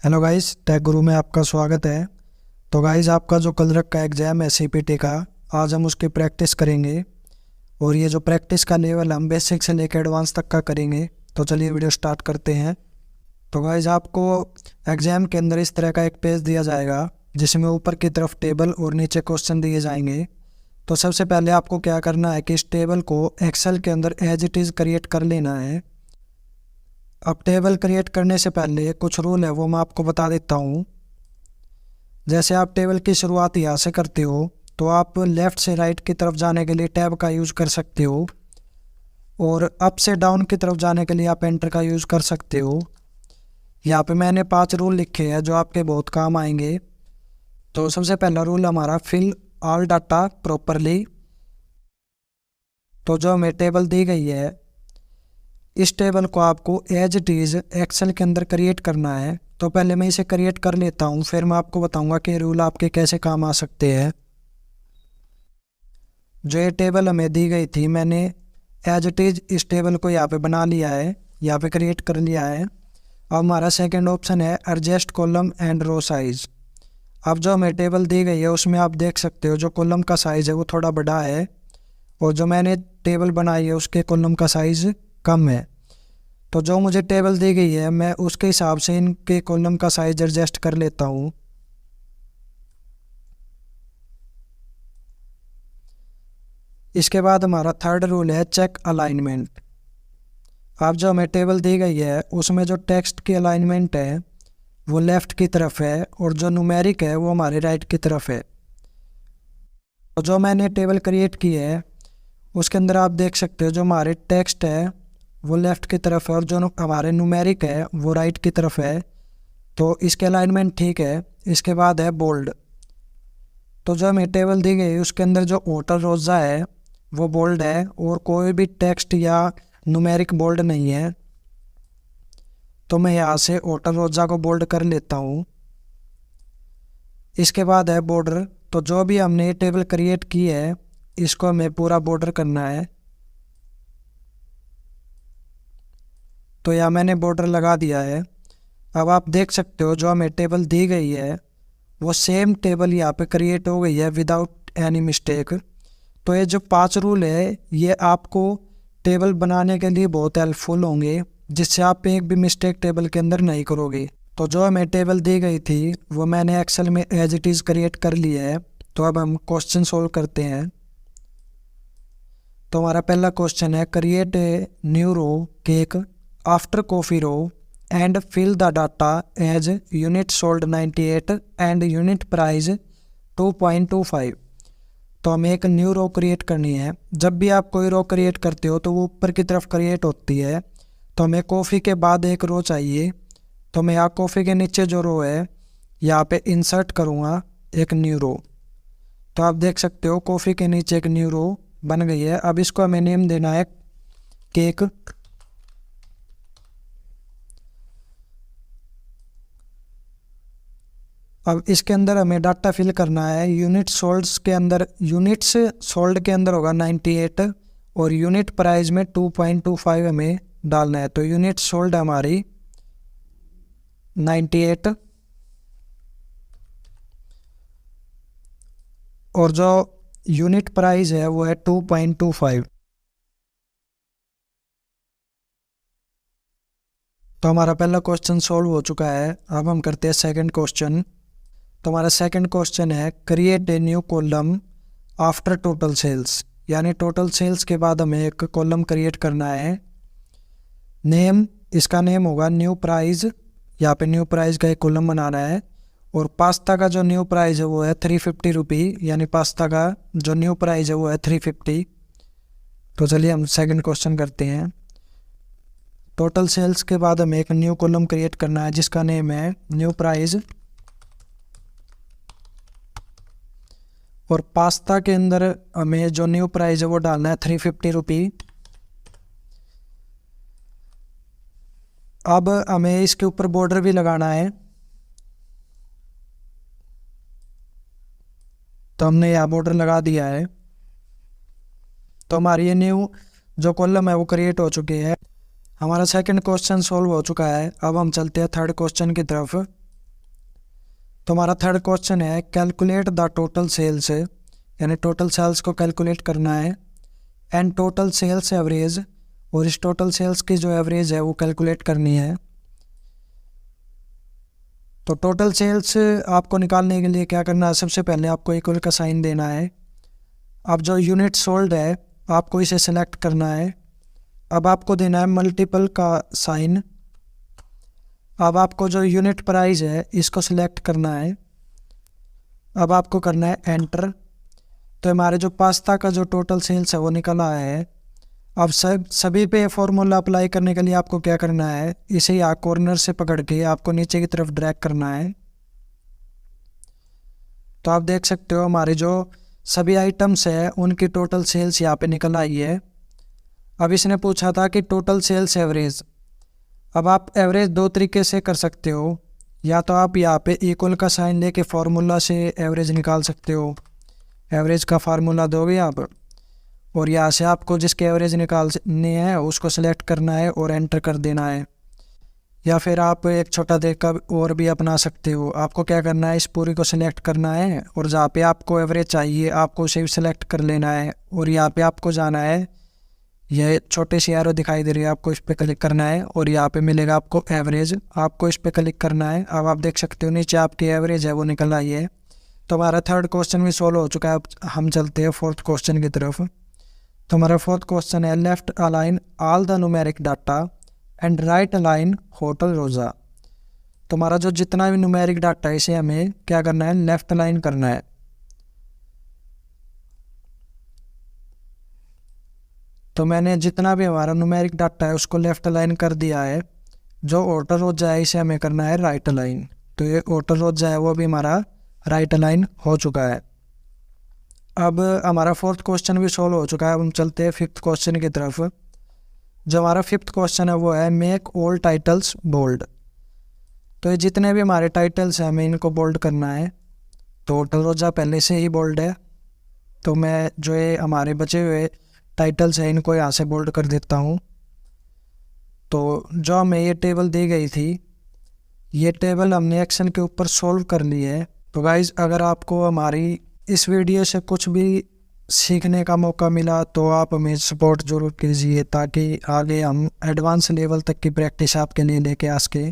Hello guys, take गुरु में आपका स्वागत है। तो गाइस, आपका जो कल का एग्ज़ाम है सीपीटी का, आज हम उसकी प्रैक्टिस करेंगे। और ये जो प्रैक्टिस का लेवल हम बेसिक से लेकर एडवांस तक का करेंगे। तो चलिए वीडियो स्टार्ट करते हैं। तो गाइस, आपको एग्ज़ाम के अंदर इस तरह का एक पेज दिया जाएगा जिसमें ऊपर की तरफ टेबल और नीचे क्वेश्चन दिए जाएंगे। तो सबसे पहले आपको क्या करना है कि इस टेबल को एक्सेल के अंदर एज इट इज़ क्रिएट कर लेना है। अब टेबल क्रिएट करने से पहले कुछ रूल है वो मैं आपको बता देता हूँ। जैसे आप टेबल की शुरुआत यहाँ से करते हो तो आप लेफ़्ट से राइट की तरफ जाने के लिए टैब का यूज़ कर सकते हो, और अप से डाउन की तरफ जाने के लिए आप एंटर का यूज़ कर सकते हो। यहाँ पे मैंने 5 रूल लिखे हैं जो आपके बहुत काम आएंगे। तो सबसे पहला रूल हमारा फिल ऑल डाटा प्रॉपरली। तो जो हमें टेबल दी गई है, इस टेबल को आपको एज इट इज़ एक्सेल के अंदर क्रिएट करना है। तो पहले मैं इसे क्रिएट कर लेता हूँ, फिर मैं आपको बताऊँगा कि रूल आपके कैसे काम आ सकते हैं। जो ये टेबल हमें दी गई थी, मैंने एज इट इज़ इस टेबल को यहाँ पे बना लिया है, यहाँ पे क्रिएट कर लिया है। अब हमारा सेकंड ऑप्शन है adjust column and row size. अब जो हमें टेबल दी गई है उसमें आप देख सकते हो जो कॉलम का साइज़ है वो थोड़ा बड़ा है, और जो मैंने टेबल बनाई है उसके कॉलम का साइज़ कम है। तो जो मुझे टेबल दी गई है मैं उसके हिसाब से इनके कॉलम का साइज़ एडजस्ट कर लेता हूँ। इसके बाद हमारा थर्ड रूल है चेक अलाइनमेंट। अब जो हमें टेबल दी गई है उसमें जो टेक्स्ट की अलाइनमेंट है वो लेफ़्ट की तरफ है, और जो न्यूमेरिक है वो हमारे राइट की तरफ है। तो जो मैंने टेबल क्रिएट की है उसके अंदर आप देख सकते हो जो हमारे टेक्स्ट है वो लेफ़्ट की तरफ है, और जो हमारे न्यूमेरिक है वो राइट की तरफ है। तो इसके अलाइनमेंट ठीक है। इसके बाद है बोल्ड। तो जो हमें टेबल दी गई उसके अंदर जो ऑटर रोज़ा है वो बोल्ड है, और कोई भी टेक्स्ट या न्यूमेरिक बोल्ड नहीं है। तो मैं यहाँ से ऑटर रोज़ा को बोल्ड कर लेता हूँ। इसके बाद है बॉर्डर। तो जो भी हमने ये टेबल क्रिएट की है इसको हमें पूरा बॉर्डर करना है। तो यहाँ मैंने बॉर्डर लगा दिया है। अब आप देख सकते हो जो हमें टेबल दी गई है वो सेम टेबल यहाँ पे क्रिएट हो गई है विदाउट एनी मिस्टेक। तो ये जो 5 रूल है ये आपको टेबल बनाने के लिए बहुत हेल्पफुल होंगे, जिससे आप एक भी मिस्टेक टेबल के अंदर नहीं करोगे। तो जो हमें टेबल दी गई थी वो मैंने एक्सेल में एज इट इज़ क्रिएट कर ली है। तो अब हम क्वेश्चन सोल्व करते हैं। तो हमारा पहला क्वेश्चन है create a new row cake after coffee row and fill the data as unit sold 98 and unit price 2.25। तो हमें एक न्यू रो क्रिएट करनी है। जब भी आप कोई रो क्रिएट करते हो तो वो ऊपर की तरफ क्रिएट होती है। तो हमें कॉफ़ी के बाद एक रो चाहिए। तो मैं यहाँ कॉफ़ी के नीचे जो रो है यहाँ पे इंसर्ट करूँगा एक न्यू रो। तो आप देख सकते हो कॉफ़ी के नीचे एक न्यू रो बन गई है। अब इसको हमें नेम देना है केक। अब इसके अंदर हमें डाटा फिल करना है। यूनिट्स सोल्ड के अंदर होगा 98, और यूनिट प्राइस में 2.25 हमें डालना है। तो यूनिट सोल्ड हमारी 98, और जो यूनिट प्राइस है वो है 2.25। तो हमारा पहला क्वेश्चन सॉल्व हो चुका है। अब हम करते हैं सेकंड क्वेश्चन। तो हमारा सेकंड क्वेश्चन है create a new column after total sales. यानी टोटल सेल्स के बाद हमें एक कॉलम क्रिएट करना है। नेम, इसका नेम होगा न्यू प्राइस। यहाँ पे न्यू प्राइस का एक कॉलम बनाना है। और पास्ता का जो न्यू प्राइस है वो है 350 रुपी, यानी पास्ता का जो न्यू प्राइस है वो है 350। तो चलिए हम सेकंड क्वेश्चन करते हैं। टोटल सेल्स के बाद हमें एक न्यू कॉलम क्रिएट करना है जिसका नेम है न्यू प्राइस, और पास्ता के अंदर हमें जो न्यू प्राइस है वो डालना है 350 रुपी। अब हमें इसके ऊपर बॉर्डर भी लगाना है। तो हमने यहाँ बॉर्डर लगा दिया है। तो हमारी ये न्यू जो कॉलम है वो क्रिएट हो चुकी है। हमारा सेकंड क्वेश्चन सॉल्व हो चुका है। अब हम चलते हैं थर्ड क्वेश्चन की तरफ। तो हमारा थर्ड क्वेश्चन है कैलकुलेट द टोटल सेल्स, यानी टोटल सेल्स को कैलकुलेट करना है, एंड टोटल सेल्स एवरेज, और इस टोटल सेल्स की जो एवरेज है वो कैलकुलेट करनी है। तो टोटल सेल्स आपको निकालने के लिए क्या करना है, सबसे पहले आपको इक्वल का साइन देना है। अब जो यूनिट सोल्ड है आपको इसे सेलेक्ट करना है। अब आपको देना है मल्टीपल का साइन। अब आपको जो यूनिट प्राइस है इसको सिलेक्ट करना है। अब आपको करना है एंटर। तो हमारे जो पास्ता का जो टोटल सेल्स है वो निकल आया है। अब सभी पे फॉर्मूला अप्लाई करने के लिए आपको क्या करना है, इसे यहाँ कॉर्नर से पकड़ के आपको नीचे की तरफ ड्रैग करना है। तो आप देख सकते हो हमारे जो सभी आइटम्स है उनकी टोटल सेल्स यहाँ पे निकल आई है। अब इसने पूछा था कि टोटल सेल्स एवरेज। अब आप एवरेज दो तरीके से कर सकते हो, या तो आप यहाँ पे इक्वल का साइन लेके फार्मूला से एवरेज निकाल सकते हो। एवरेज का फार्मूला दोगे आप, और यहाँ से आपको जिसके एवरेज निकालनी है उसको सेलेक्ट करना है और एंटर कर देना है। या फिर आप एक छोटा देखकर और भी अपना सकते हो। आपको क्या करना है, इस पूरी को सिलेक्ट करना है और जहाँ पे आपको एवरेज चाहिए आपको उसे भी सिलेक्ट कर लेना है, और यहाँ पे आपको जाना है, यह छोटे सी एरो दिखाई दे रही है, आपको इस पर क्लिक करना है और यहाँ पे मिलेगा आपको एवरेज, आपको इस पर क्लिक करना है। अब आप देख सकते हो नीचे आपकी एवरेज है वो निकल आई है। तो हमारा थर्ड क्वेश्चन भी सोल्व हो चुका है। अब हम चलते हैं फोर्थ क्वेश्चन की तरफ। तो हमारा फोर्थ क्वेश्चन है left align all the numeric data and right align hotel रोज़ा। तो हमारा जो जितना भी न्यूमेरिक डाटा है इसे हमें क्या करना है, लेफ्ट अलाइन करना है। तो मैंने जितना भी हमारा न्यूमेरिक डाटा है उसको लेफ्ट अलाइन कर दिया है। जो होटल रोज़ा है इसे हमें करना है राइट अलाइन। तो ये होटल रोज़ा है वो भी हमारा राइट अलाइन हो चुका है। अब हमारा फोर्थ क्वेश्चन भी सोल्व हो चुका है। अब हम चलते हैं फिफ्थ क्वेश्चन की तरफ। जो हमारा फिफ्थ क्वेश्चन है वो है मेक ऑल टाइटल्स बोल्ड। तो ये जितने भी हमारे टाइटल्स हैं हमें इनको बोल्ड करना है। तो होटल रोज़ा पहले से ही बोल्ड है, तो मैं जो ये हमारे बचे हुए टाइटल्स हैं इनको यहाँ से बोल्ड कर देता हूँ। तो जो हमें ये टेबल दी गई थी, ये टेबल हमने एक्शन के ऊपर सोल्व कर ली है। तो गाइज़ अगर आपको हमारी इस वीडियो से कुछ भी सीखने का मौका मिला तो आप हमें सपोर्ट जरूर कीजिए, ताकि आगे हम एडवांस लेवल तक की प्रैक्टिस आपके लिए लेके आ सके।